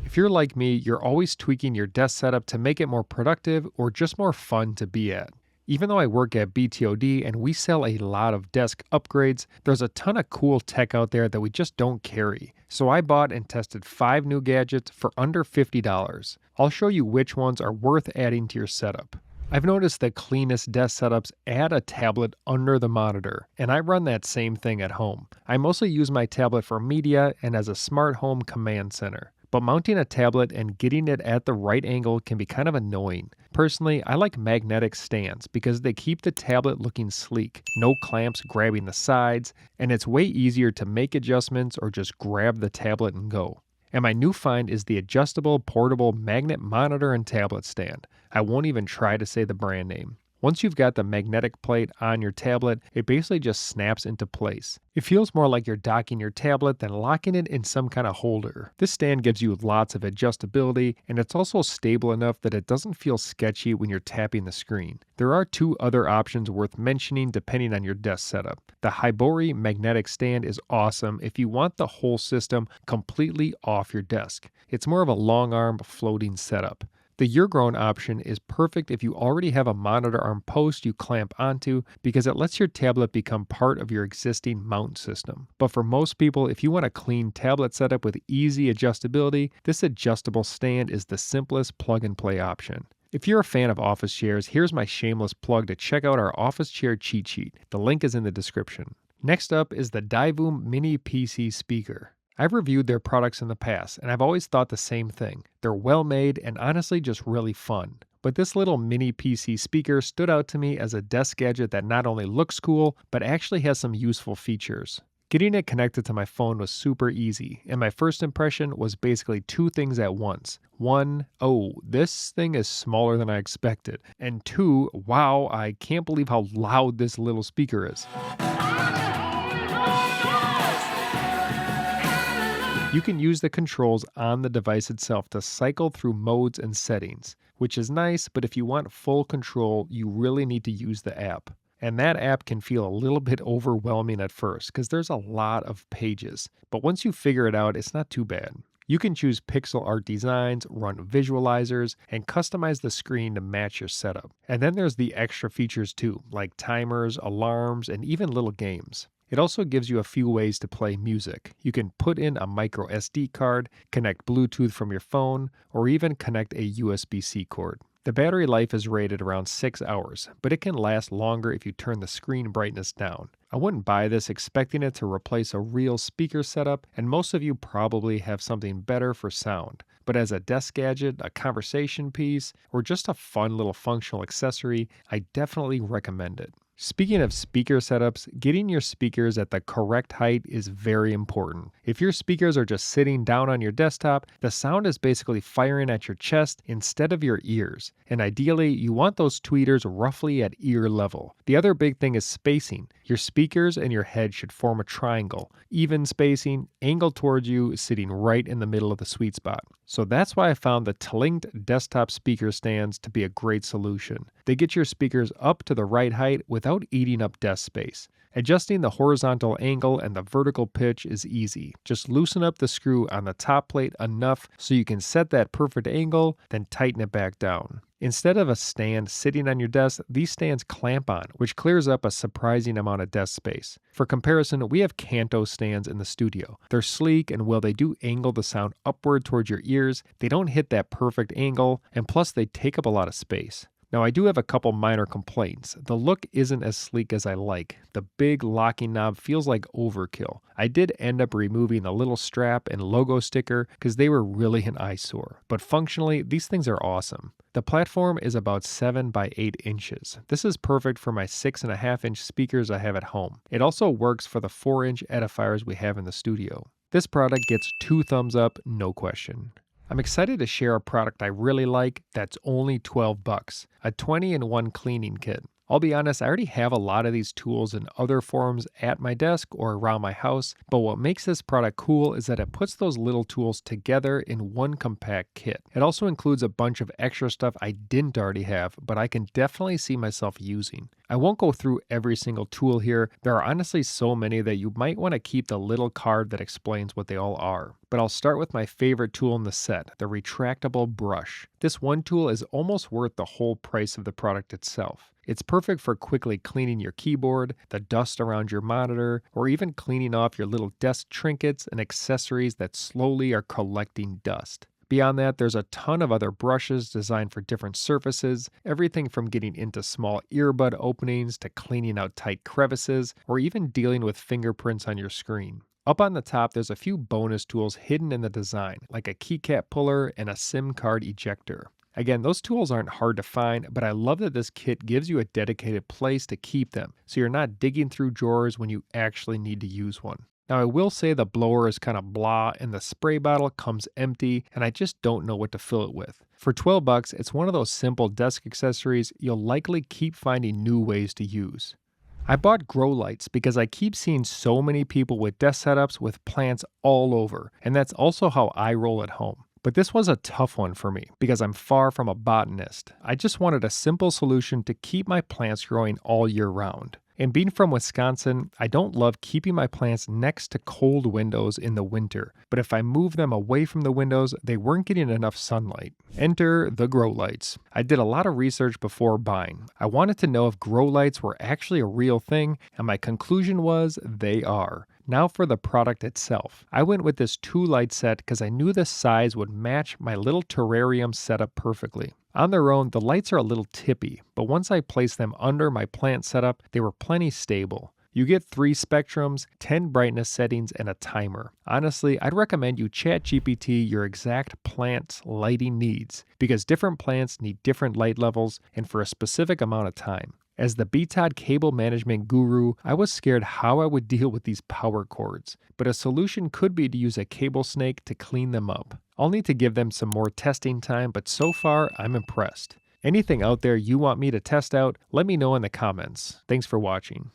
If you're like me, you're always tweaking your desk setup to make it more productive or just more fun to be at. Even though I work at BTOD and we sell a lot of desk upgrades, there's a ton of cool tech out there that we just don't carry. So I bought and tested 5 new gadgets for under $50. I'll show you which ones are worth adding to your setup. I've noticed that cleanest desk setups add a tablet under the monitor, and I run that same thing at home. I mostly use my tablet for media and as a smart home command center. But mounting a tablet and getting it at the right angle can be kind of annoying. Personally, I like magnetic stands because they keep the tablet looking sleek, no clamps grabbing the sides, and it's way easier to make adjustments or just grab the tablet and go. And my new find is the adjustable portable magnet monitor and tablet stand. I won't even try to say the brand name. Once you've got the magnetic plate on your tablet, it basically just snaps into place. It feels more like you're docking your tablet than locking it in some kind of holder. This stand gives you lots of adjustability, and it's also stable enough that it doesn't feel sketchy when you're tapping the screen. There are 2 other options worth mentioning depending on your desk setup. The Hibori magnetic stand is awesome if you want the whole system completely off your desk. It's more of a long arm floating setup. The Uregrown option is perfect if you already have a monitor arm post you clamp onto because it lets your tablet become part of your existing mount system. But for most people, if you want a clean tablet setup with easy adjustability, this adjustable stand is the simplest plug-and-play option. If you're a fan of office chairs, here's my shameless plug to check out our office chair cheat sheet. The link is in the description. Next up is the Daivoom Mini PC Speaker. I've reviewed their products in the past, and I've always thought the same thing. They're well made and honestly just really fun. But this little mini PC speaker stood out to me as a desk gadget that not only looks cool, but actually has some useful features. Getting it connected to my phone was super easy, and my first impression was basically 2 things at once. 1, oh, this thing is smaller than I expected. And 2, wow, I can't believe how loud this little speaker is. You can use the controls on the device itself to cycle through modes and settings, which is nice, but if you want full control, you really need to use the app. And that app can feel a little bit overwhelming at first because there's a lot of pages. But once you figure it out, it's not too bad. You can choose pixel art designs, run visualizers, and customize the screen to match your setup. And then there's the extra features too, like timers, alarms, and even little games. It also gives you a few ways to play music. You can put in a micro SD card, connect Bluetooth from your phone, or even connect a USB-C cord. The battery life is rated around 6 hours, but it can last longer if you turn the screen brightness down. I wouldn't buy this expecting it to replace a real speaker setup, and most of you probably have something better for sound. But as a desk gadget, a conversation piece, or just a fun little functional accessory, I definitely recommend it. Speaking of speaker setups, getting your speakers at the correct height is very important. If your speakers are just sitting down on your desktop, the sound is basically firing at your chest instead of your ears. And ideally, you want those tweeters roughly at ear level. The other big thing is spacing. Your speakers and your head should form a triangle. Even spacing, angled towards you, sitting right in the middle of the sweet spot. So that's why I found the Tlinked desktop speaker stands to be a great solution. They get your speakers up to the right height without eating up desk space. Adjusting the horizontal angle and the vertical pitch is easy. Just loosen up the screw on the top plate enough so you can set that perfect angle, then tighten it back down. Instead of a stand sitting on your desk, these stands clamp on, which clears up a surprising amount of desk space. For comparison, we have Kanto stands in the studio. They're sleek, and while they do angle the sound upward towards your ears, they don't hit that perfect angle, and plus they take up a lot of space. Now, I do have a couple minor complaints. The look isn't as sleek as I like. The big locking knob feels like overkill. I did end up removing the little strap and logo sticker because they were really an eyesore. But functionally, these things are awesome. The platform is about 7 by 8 inches. This is perfect for my 6.5-inch speakers I have at home. It also works for the 4-inch edifiers we have in the studio. This product gets 2 thumbs up, no question. I'm excited to share a product I really like that's only $12, a 20-in-1 cleaning kit. I'll be honest, I already have a lot of these tools in other forms at my desk or around my house, but what makes this product cool is that it puts those little tools together in one compact kit. It also includes a bunch of extra stuff I didn't already have, but I can definitely see myself using. I won't go through every single tool here. There are honestly so many that you might want to keep the little card that explains what they all are. But I'll start with my favorite tool in the set, the retractable brush. This one tool is almost worth the whole price of the product itself. It's perfect for quickly cleaning your keyboard, the dust around your monitor, or even cleaning off your little desk trinkets and accessories that slowly are collecting dust. Beyond that, there's a ton of other brushes designed for different surfaces, everything from getting into small earbud openings to cleaning out tight crevices, or even dealing with fingerprints on your screen. Up on the top, there's a few bonus tools hidden in the design, like a keycap puller and a SIM card ejector. Again, those tools aren't hard to find, but I love that this kit gives you a dedicated place to keep them, so you're not digging through drawers when you actually need to use one. Now, I will say the blower is kind of blah and the spray bottle comes empty and I just don't know what to fill it with. For $12, it's one of those simple desk accessories you'll likely keep finding new ways to use. I bought grow lights because I keep seeing so many people with desk setups with plants all over, and that's also how I roll at home. But this was a tough one for me because I'm far from a botanist. I just wanted a simple solution to keep my plants growing all year round. And being from Wisconsin, I don't love keeping my plants next to cold windows in the winter, but if I move them away from the windows, they weren't getting enough sunlight. Enter the grow lights. I did a lot of research before buying. I wanted to know if grow lights were actually a real thing, and my conclusion was they are. Now for the product itself. I went with this 2-light set because I knew the size would match my little terrarium setup perfectly. On their own, the lights are a little tippy, but once I placed them under my plant setup, they were plenty stable. You get 3 spectrums, 10 brightness settings, and a timer. Honestly, I'd recommend you ChatGPT your exact plant's lighting needs, because different plants need different light levels and for a specific amount of time. As the BTOD cable management guru, I was scared how I would deal with these power cords, but a solution could be to use a cable snake to clean them up. I'll need to give them some more testing time, but so far, I'm impressed. Anything out there you want me to test out, let me know in the comments. Thanks for watching.